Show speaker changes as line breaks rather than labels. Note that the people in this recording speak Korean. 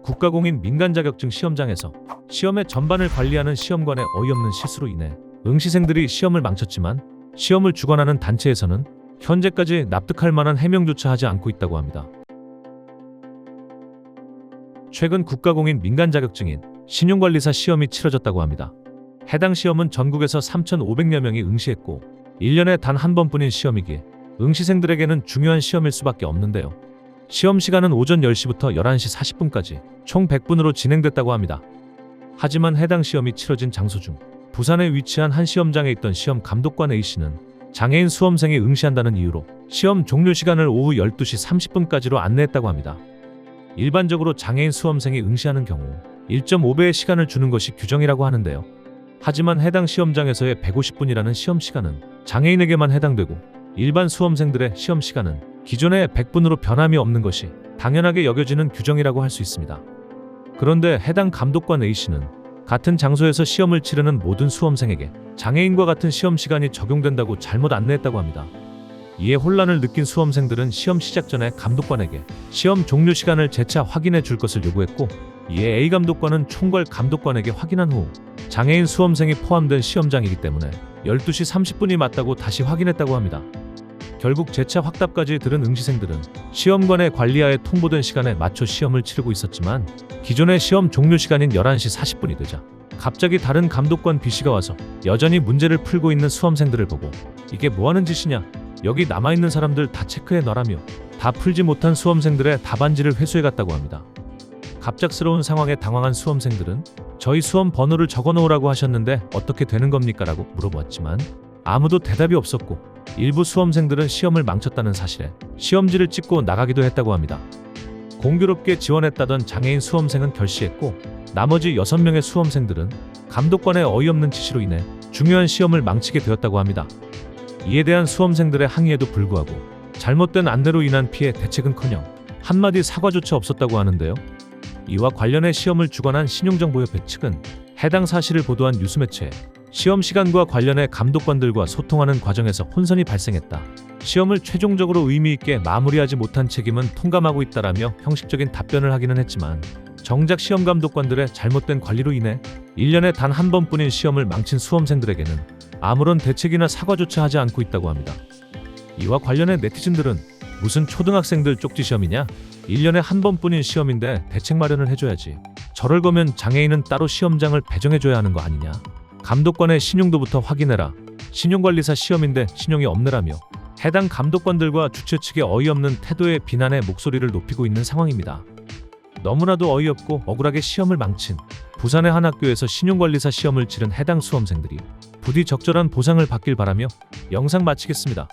국가공인 민간 자격증 시험장에서 시험의 전반을 관리하는 시험관의 어이없는 실수로 인해 응시생들이 시험을 망쳤지만 시험을 주관하는 단체에서는 현재까지 납득할 만한 해명조차 하지 않고 있다고 합니다. 최근 국가공인 민간 자격증인 신용관리사 시험이 치러졌다고 합니다. 해당 시험은 전국에서 3,500여 명이 응시했고 1년에 단 한 번뿐인 시험이기에 응시생들에게는 중요한 시험일 수밖에 없는데요. 시험 시간은 오전 10시부터 11시 40분까지 총 100분으로 진행됐다고 합니다. 하지만 해당 시험이 치러진 장소 중 부산에 위치한 한 시험장에 있던 시험 감독관 A씨는 장애인 수험생이 응시한다는 이유로 시험 종료 시간을 오후 12시 30분까지로 안내했다고 합니다. 일반적으로 장애인 수험생이 응시하는 경우 1.5배의 시간을 주는 것이 규정이라고 하는데요. 하지만 해당 시험장에서의 150분이라는 시험 시간은 장애인에게만 해당되고 일반 수험생들의 시험 시간은 기존의 100분으로 변함이 없는 것이 당연하게 여겨지는 규정이라고 할 수 있습니다. 그런데 해당 감독관 A씨는 같은 장소에서 시험을 치르는 모든 수험생에게 장애인과 같은 시험 시간이 적용된다고 잘못 안내했다고 합니다. 이에 혼란을 느낀 수험생들은 시험 시작 전에 감독관에게 시험 종료 시간을 재차 확인해 줄 것을 요구했고, 이에 A 감독관은 총괄 감독관에게 확인한 후 장애인 수험생이 포함된 시험장이기 때문에 12시 30분이 맞다고 다시 확인했다고 합니다. 결국 재차 확답까지 들은 응시생들은 시험관의 관리하에 통보된 시간에 맞춰 시험을 치르고 있었지만 기존의 시험 종료 시간인 11시 40분이 되자 갑자기 다른 감독관 B씨가 와서 여전히 문제를 풀고 있는 수험생들을 보고 "이게 뭐하는 짓이냐? 여기 남아있는 사람들 다 체크해 놔라며 다 풀지 못한 수험생들의 답안지를 회수해갔다고 합니다. 갑작스러운 상황에 당황한 수험생들은 "저희 수험 번호를 적어놓으라고 하셨는데 어떻게 되는 겁니까? 라고 물어보았지만 아무도 대답이 없었고 일부 수험생들은 시험을 망쳤다는 사실에 시험지를 찍고 나가기도 했다고 합니다. 공교롭게 지원했다던 장애인 수험생은 결시했고 나머지 6명의 수험생들은 감독관의 어이없는 지시로 인해 중요한 시험을 망치게 되었다고 합니다. 이에 대한 수험생들의 항의에도 불구하고 잘못된 안내로 인한 피해 대책은커녕 한마디 사과조차 없었다고 하는데요. 이와 관련해 시험을 주관한 신용정보협회 측은 해당 사실을 보도한 뉴스매체에 시험 시간과 관련해 감독관들과 소통하는 과정에서 혼선이 발생했다. 시험을 최종적으로 의미 있게 마무리하지 못한 책임은 통감하고 있다라며 형식적인 답변을 하기는 했지만 정작 시험 감독관들의 잘못된 관리로 인해 1년에 단 한 번뿐인 시험을 망친 수험생들에게는 아무런 대책이나 사과조차 하지 않고 있다고 합니다. 이와 관련해 네티즌들은 "무슨 초등학생들 쪽지 시험이냐? 1년에 한 번뿐인 시험인데 대책 마련을 해줘야지. 저럴 거면 장애인은 따로 시험장을 배정해줘야 하는 거 아니냐? 감독관의 신용도부터 확인해라. 신용관리사 시험인데 신용이 없느라며 해당 감독관들과 주최 측의 어이없는 태도에 비난의 목소리를 높이고 있는 상황입니다. 너무나도 어이없고 억울하게 시험을 망친 부산의 한 학교에서 신용관리사 시험을 치른 해당 수험생들이 부디 적절한 보상을 받길 바라며 영상 마치겠습니다.